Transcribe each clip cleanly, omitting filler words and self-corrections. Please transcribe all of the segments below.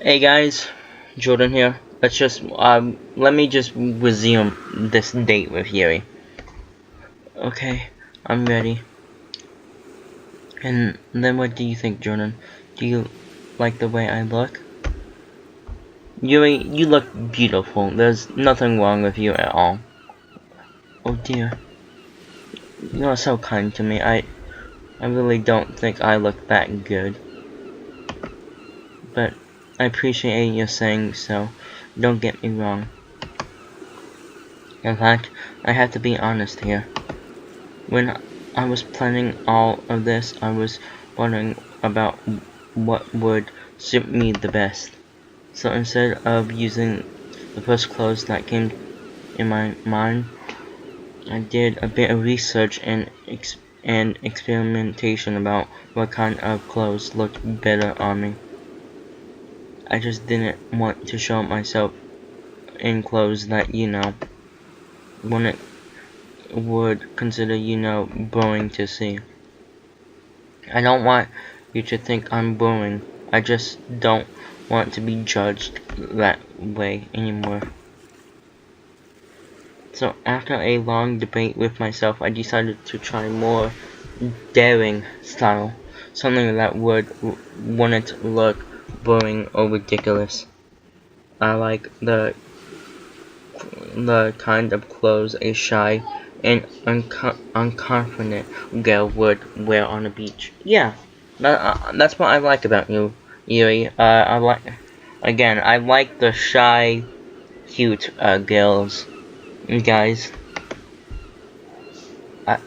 Hey guys, Jordan here. Let me just resume this date with Yuri. Okay, I'm ready. And then what do you think, Jordan? Do you like the way I look? Yuri, you look beautiful. There's nothing wrong with you at all. Oh dear. You are so kind to me. I really don't think I look that good. But I appreciate you saying so. Don't get me wrong. In fact, I have to be honest here. When I was planning all of this, I was wondering about what would suit me the best. So instead of using the first clothes that came in my mind, I did a bit of research and experimentation about what kind of clothes looked better on me. I just didn't want to show myself in clothes that, wouldn't would consider, boring to see. I don't want you to think I'm boring. I just don't want to be judged that way anymore. So after a long debate with myself, I decided to try more daring style. Something that wouldn't look boring or ridiculous. I like the kind of clothes a shy and unconfident girl would wear on the beach. Yeah, that's what I like about you, Yuri. I like the shy, cute girls, guys. I,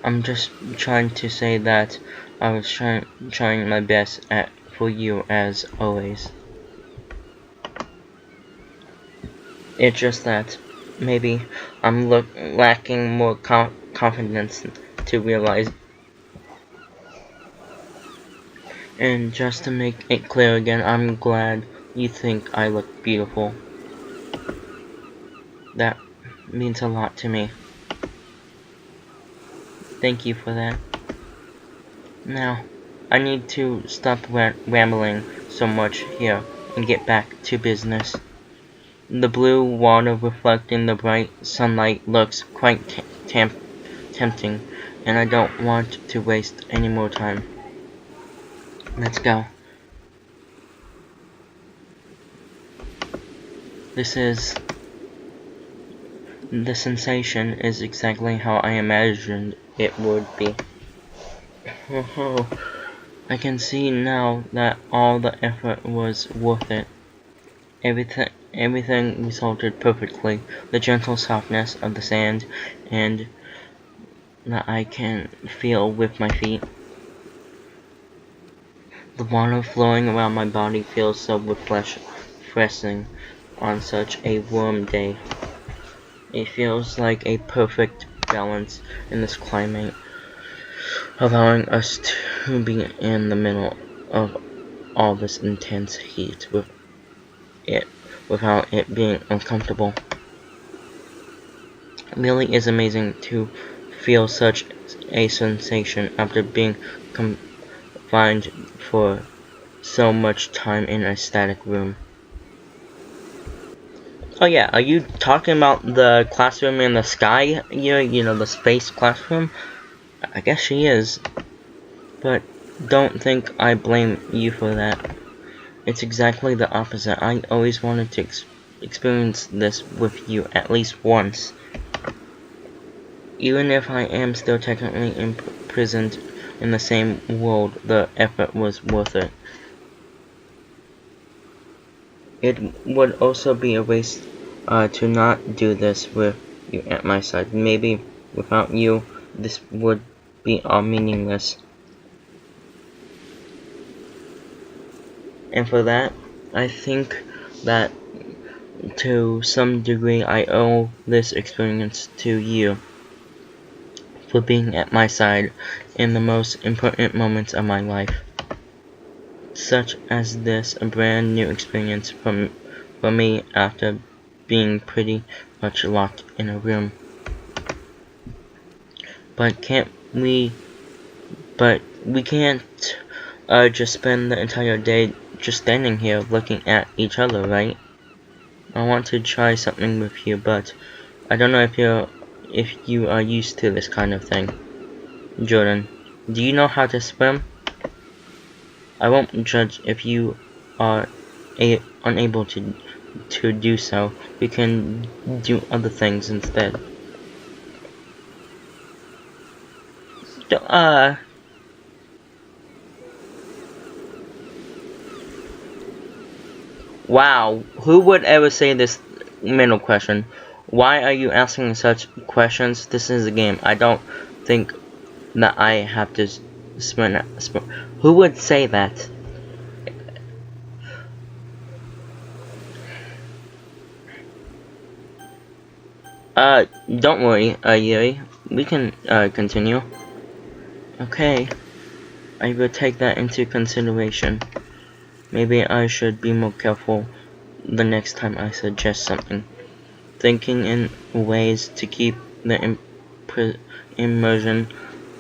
I'm just trying to say that I was trying my best for you as always. It's just that maybe I'm lacking more confidence to realize. And just to make it clear again, I'm glad you think I look beautiful. That means a lot to me. Thank you for that. Now, I need to stop rambling so much here and get back to business. The blue water reflecting the bright sunlight looks quite tempting, and I don't want to waste any more time. Let's go. The sensation is exactly how I imagined it would be. Oh, I can see now that all the effort was worth it. Everything resulted perfectly. The gentle softness of the sand and that I can feel with my feet. The water flowing around my body feels so refreshing on such a warm day. It feels like a perfect balance in this climate, allowing us to be in the middle of all this intense heat without it being uncomfortable. It really is amazing to feel such a sensation after being confined for so much time in a static room. Oh yeah, are you talking about the classroom in the sky? You know, the space classroom? I guess she is. But don't think I blame you for that. It's exactly the opposite. I always wanted to experience this with you at least once. Even if I am still technically imprisoned in the same world, the effort was worth it. It would also be a waste to not do this with you at my side. Maybe without you, this would be all meaningless. And for that, I think that to some degree I owe this experience to you for being at my side in the most important moments of my life. Such as this, a brand new experience for me after being pretty much locked in a room. But we can't just spend the entire day just standing here looking at each other, right? I want to try something with you, but I don't know if you are used to this kind of thing. Jordan, do you know how to swim? I won't judge if you are unable to do so. We can do other things instead. Wow, who would ever say this middle question? Why are you asking such questions? This is a game. I don't think that I have to spend. Who would say that? Don't worry, Yuri. We can, continue. Okay, I will take that into consideration. Maybe I should be more careful the next time I suggest something. Thinking in ways to keep the immersion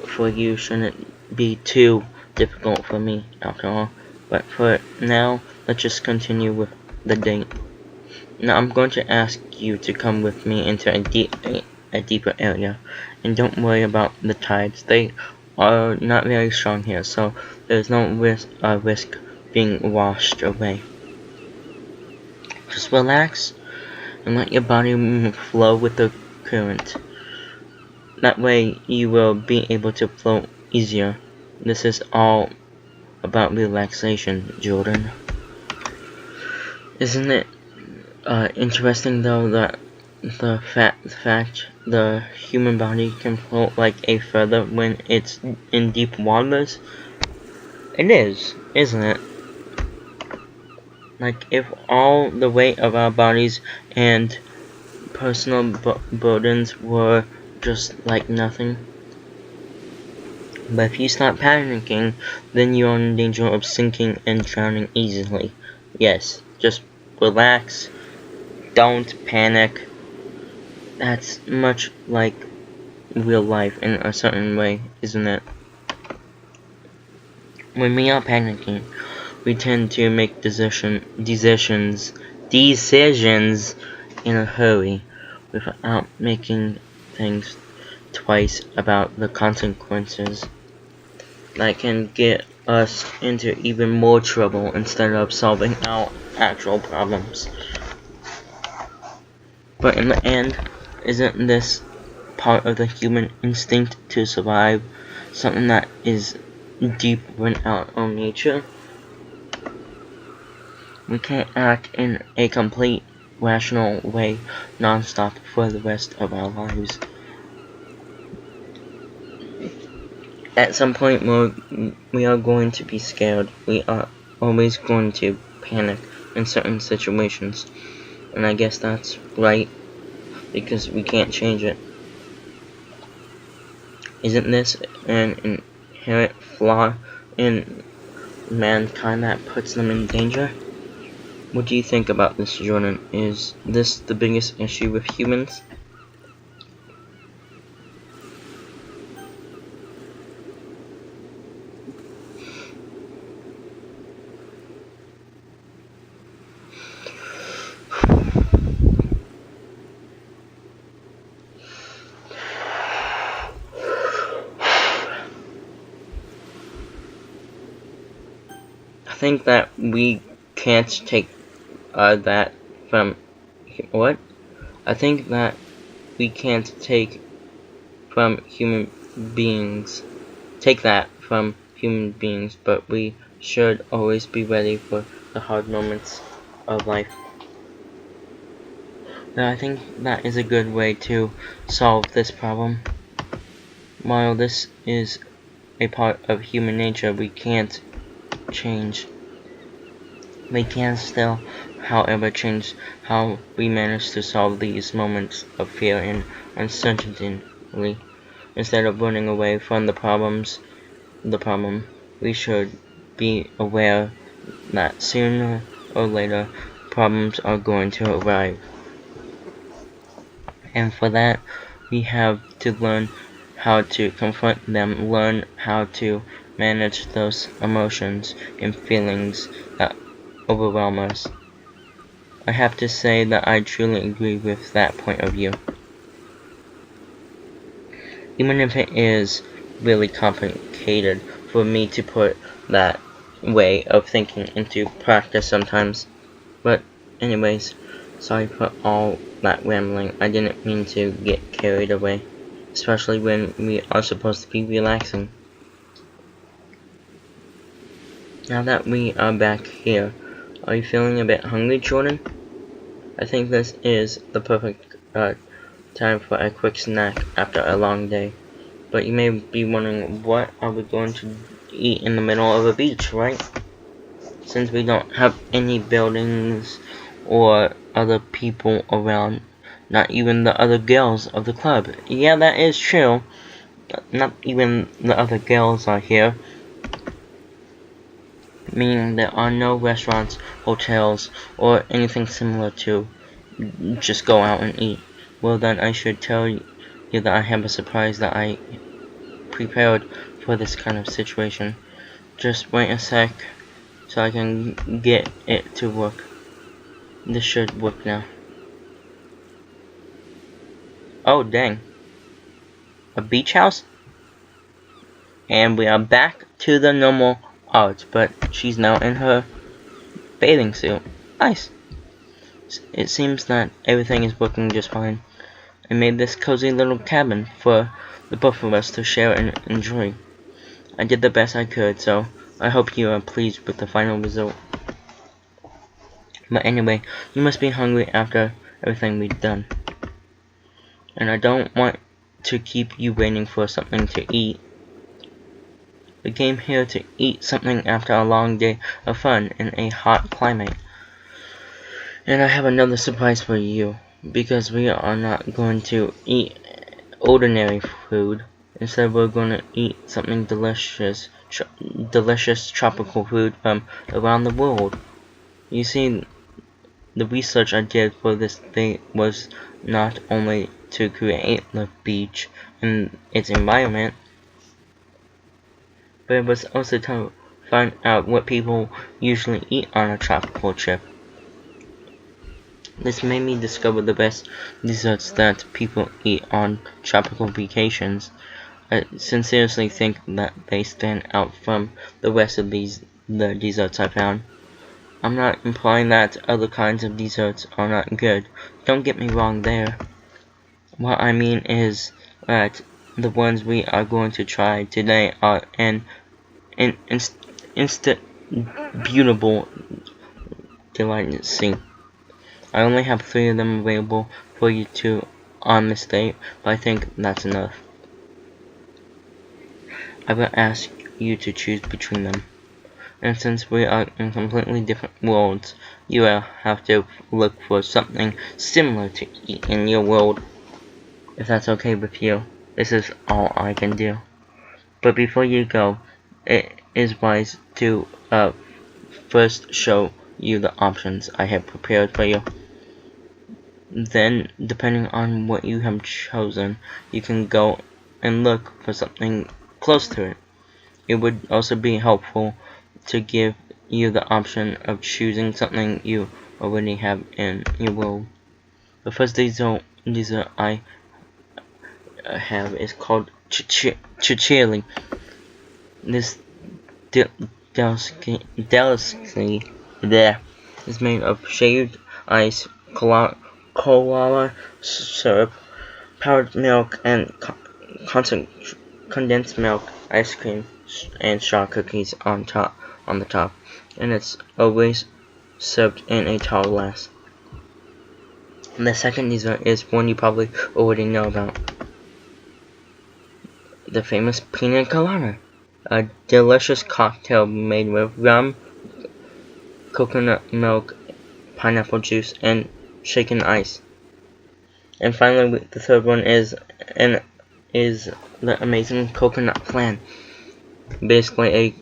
for you shouldn't be too difficult for me, after all. But for now, let's just continue with the date. Now I'm going to ask you to come with me into a deeper area, and don't worry about the tides. They are not very strong here, so there's no risk being washed away. Just relax and let your body flow with the current. That way you will be able to float easier. This is all about relaxation, Jordan. Isn't it interesting though that the fact the human body can float like a feather when it's in deep waters? It is, isn't it? Like if all the weight of our bodies and personal burdens were just like nothing. But if you start panicking, then you are in danger of sinking and drowning easily. Yes, just relax. Don't panic. That's much like real life in a certain way, isn't it? When we are panicking, we tend to make decisions in a hurry without making things twice about the consequences. That can get us into even more trouble instead of solving our actual problems. But in the end, isn't this part of the human instinct to survive, something that is deep in our own nature? We can't act in a complete rational way non-stop for the rest of our lives. At some point we are going to be scared. We are always going to panic in certain situations. And I guess that's right, because we can't change it. Isn't this an inherent flaw in mankind that puts them in danger? What do you think about this, Jordan? Is this the biggest issue with humans? I think that we can't take that from what? I think that we can't take that from human beings, but we should always be ready for the hard moments of life. Now, I think that is a good way to solve this problem. While this is a part of human nature we can't change, we can still, however, change how we manage to solve these moments of fear and uncertainty. Instead of running away from the problem, we should be aware that sooner or later problems are going to arrive. And for that, we have to learn how to confront them, learn how to manage those emotions and feelings that overwhelm us. I have to say that I truly agree with that point of view. Even if it is really complicated for me to put that way of thinking into practice sometimes. But anyways, sorry for all that rambling. I didn't mean to get carried away, especially when we are supposed to be relaxing. Now that we are back here, are you feeling a bit hungry, Jordan? I think this is the perfect time for a quick snack after a long day. But you may be wondering, what are we going to eat in the middle of a beach, right? Since we don't have any buildings or other people around, not even the other girls of the club. Yeah, that is true. Not even the other girls are here. Meaning there are no restaurants, hotels, or anything similar to just go out and eat. Well then, I should tell you that I have a surprise that I prepared for this kind of situation. Just wait a sec so I can get it to work. This should work now. Oh dang. A beach house? And we are back to the normal art, but she's now in her bathing suit. Nice. It seems that everything is working just fine. I made this cozy little cabin for the both of us to share and enjoy. I did the best I could, so I hope you are pleased with the final result. But anyway, you must be hungry after everything we've done. And I don't want to keep you waiting for something to eat. We came here to eat something after a long day of fun in a hot climate. And I have another surprise for you, because we are not going to eat ordinary food. Instead, we're going to eat something delicious, delicious tropical food from around the world. You see, the research I did for this thing was not only to create the beach and its environment, but it was also to find out what people usually eat on a tropical trip. This made me discover the best desserts that people eat on tropical vacations. I sincerely think that they stand out from the rest of the desserts I found. I'm not implying that other kinds of desserts are not good. Don't get me wrong there. What I mean is that the ones we are going to try today are an instant beautiful delicacy. I only have 3 of them available for you to on this date, but I think that's enough. I will ask you to choose between them. And since we are in completely different worlds, you will have to look for something similar to eat in your world. If that's okay with you, this is all I can do. But before you go, it is wise to first show you the options I have prepared for you. Then, depending on what you have chosen, you can go and look for something close to it. It would also be helpful to give you the option of choosing something you already have in your world. The first dessert I have is called chichili. This delicacy there is made of shaved ice, koala syrup, powdered milk, and condensed milk, ice cream, and straw cookies on the top, and it's always served in a tall glass. And the second dessert is one you probably already know about. The famous pina colada, a delicious cocktail made with rum, coconut milk, pineapple juice, and shaken ice. And finally, the third one is the amazing coconut flan. Basically a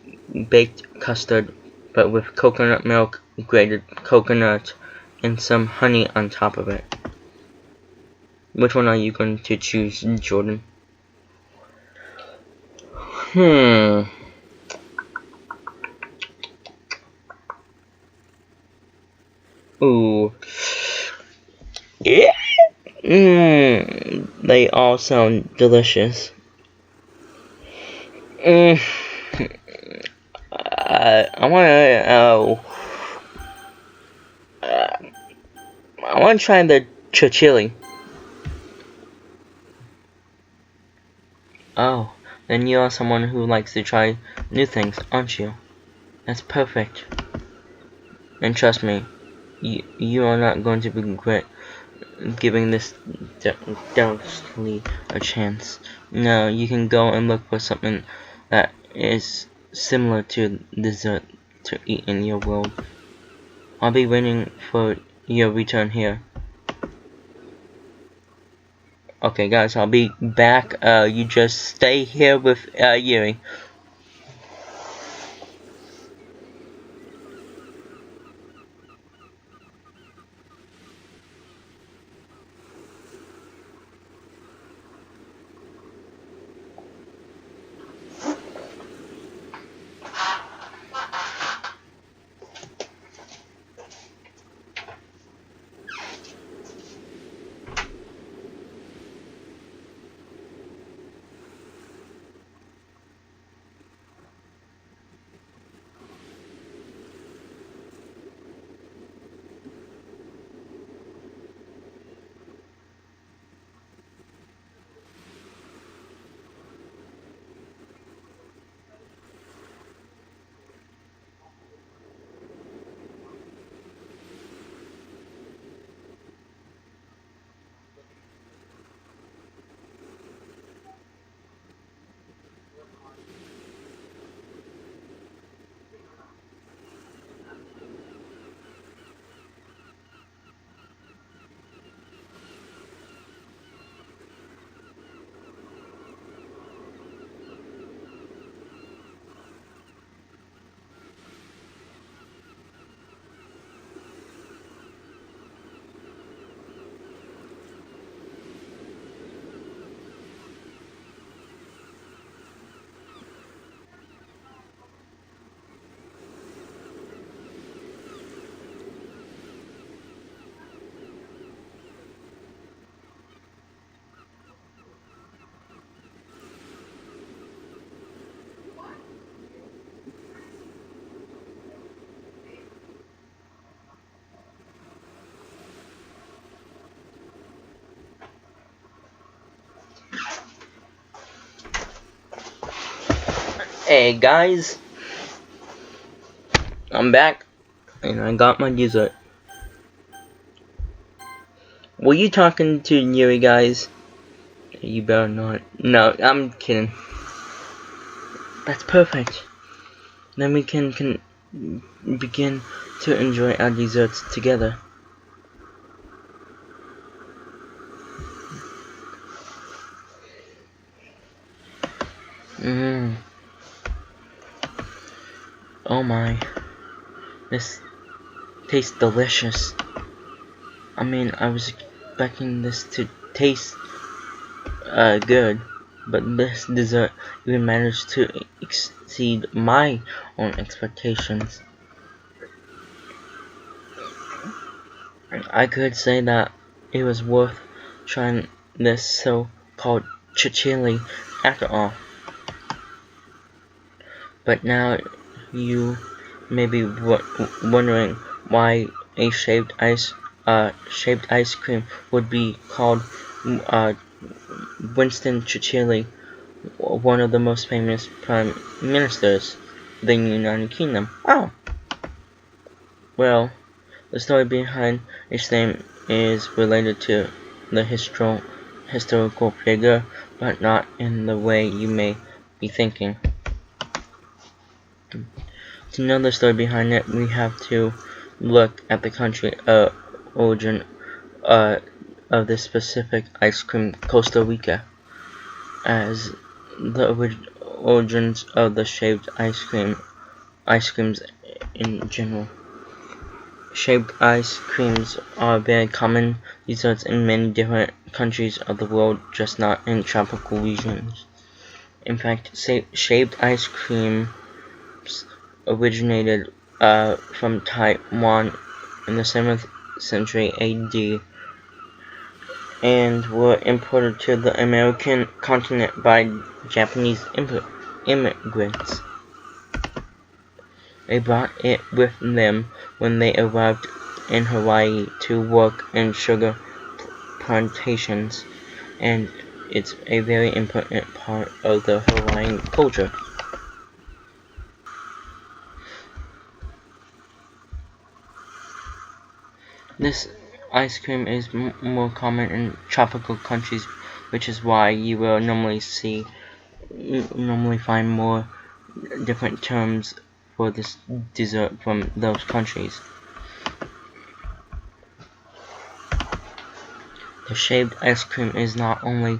baked custard, but with coconut milk, grated coconut, and some honey on top of it. Which one are you going to choose, Jordan? Ooh. Yeah. They all sound delicious. Mm, I uh, I wanna try the chili. Oh, then you are someone who likes to try new things, aren't you? That's perfect. And trust me, you are not going to regret giving this delicacy a chance. No, you can go and look for something that is similar to dessert to eat in your world. I'll be waiting for your return here. Okay guys, I'll be back. You just stay here with Yuri. Hey guys, I'm back and I got my dessert. Were you talking to Yuri guys? You better not. No, I'm kidding. That's perfect. Then we can begin to enjoy our desserts together. Mmm. Oh my. This tastes delicious. I mean, I was expecting this to taste good, but this dessert even managed to exceed my own expectations. I could say that it was worth trying this so-called chili after all. But now you may be wondering why a shaped ice cream would be called uh, Winston Churchill, one of the most famous prime ministers of the United Kingdom. Oh, well, the story behind its name is related to the historical figure, but not in the way you may be thinking. To know the story behind it, we have to look at the country origin of this specific ice cream, Costa Rica, as the origins of the shaped ice creams in general. Shaped ice creams are very common desserts in many different countries of the world, just not in tropical regions. In fact, shaped ice creams originated from Taiwan in the 7th century AD and were imported to the American continent by Japanese immigrants. They brought it with them when they arrived in Hawaii to work in sugar plantations, and it's a very important part of the Hawaiian culture. This ice cream is more common in tropical countries, which is why you will normally find more different terms for this dessert from those countries. The shaved ice cream is not only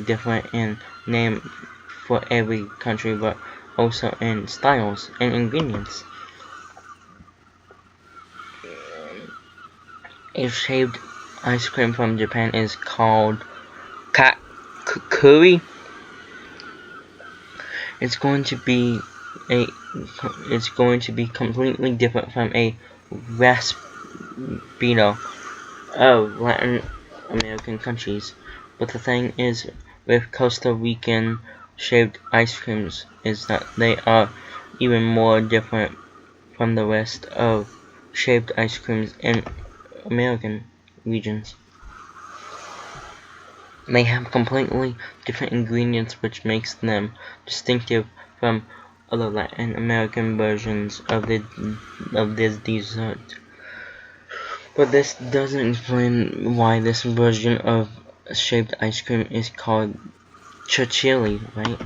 different in name for every country, but also in styles and ingredients. A shaved ice cream from Japan is called kakuri. It's going to be completely different from a raspito of Latin American countries. But the thing is with Costa Rican shaved ice creams is that they are even more different from the rest of shaved ice creams in American regions. They have completely different ingredients, which makes them distinctive from other Latin American versions of this dessert. But this doesn't explain why this version of shaved ice cream is called chichili, right?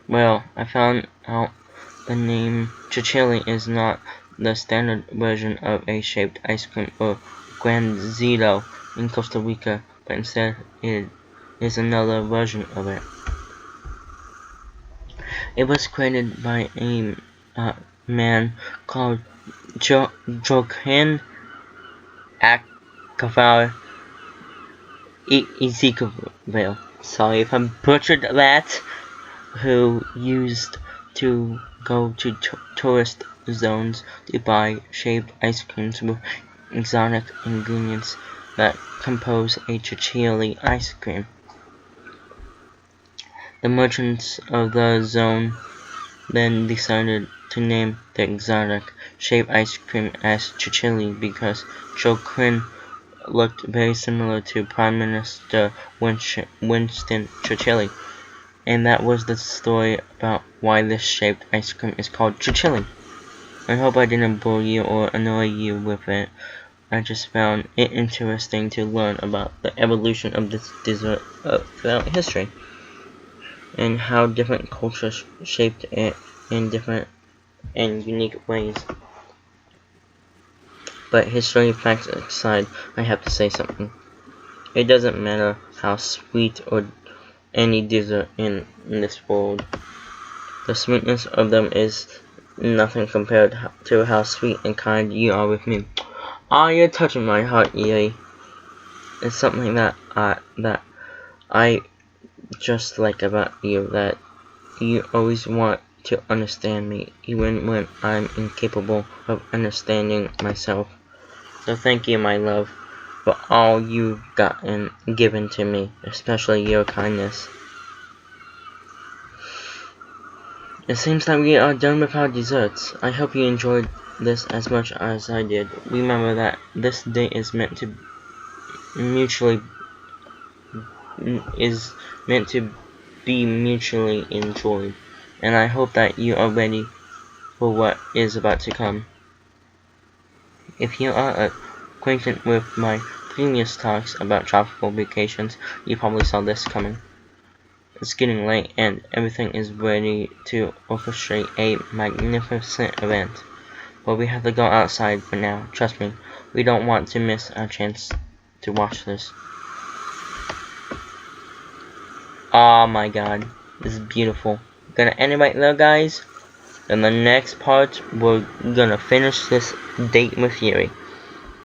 Well, I found out the name chichili is not the standard version of a shaved ice cream or granzito in Costa Rica, but instead it is another version of it. It was created by a man called Joaquin Acaval Ezekiel. Sorry if I butchered that. Who used to go to tourist zones to buy shaved ice creams with exotic ingredients that compose a chichili ice cream. The merchants of the zone then decided to name the exotic shaved ice cream as chichili because Joaquin looked very similar to Prime Minister Winston Churchill. And that was the story about why this shaved ice cream is called chichili. I hope I didn't bore you or annoy you with it. I just found it interesting to learn about the evolution of this dessert throughout history, and how different cultures shaped it in different and unique ways. But history facts aside, I have to say something. It doesn't matter how sweet or any dessert in this world. The sweetness of them is nothing compared to how sweet and kind you are with me. Ah, you're touching my heart, Yuri. It's something that I just like about you, that you always want to understand me, even when I'm incapable of understanding myself. So thank you, my love, for all you've given to me, especially your kindness. It seems that we are done with our desserts. I hope you enjoyed this as much as I did. Remember that this day is meant to be mutually enjoyed, and I hope that you are ready for what is about to come. If you are acquainted with my previous talks about tropical vacations, you probably saw this coming. It's getting late and everything is ready to orchestrate a magnificent event. But we have to go outside for now. Trust me, we don't want to miss our chance to watch this. Oh my god, this is beautiful. Gonna end it right there, guys. In the next part, we're gonna finish this date with Yuri.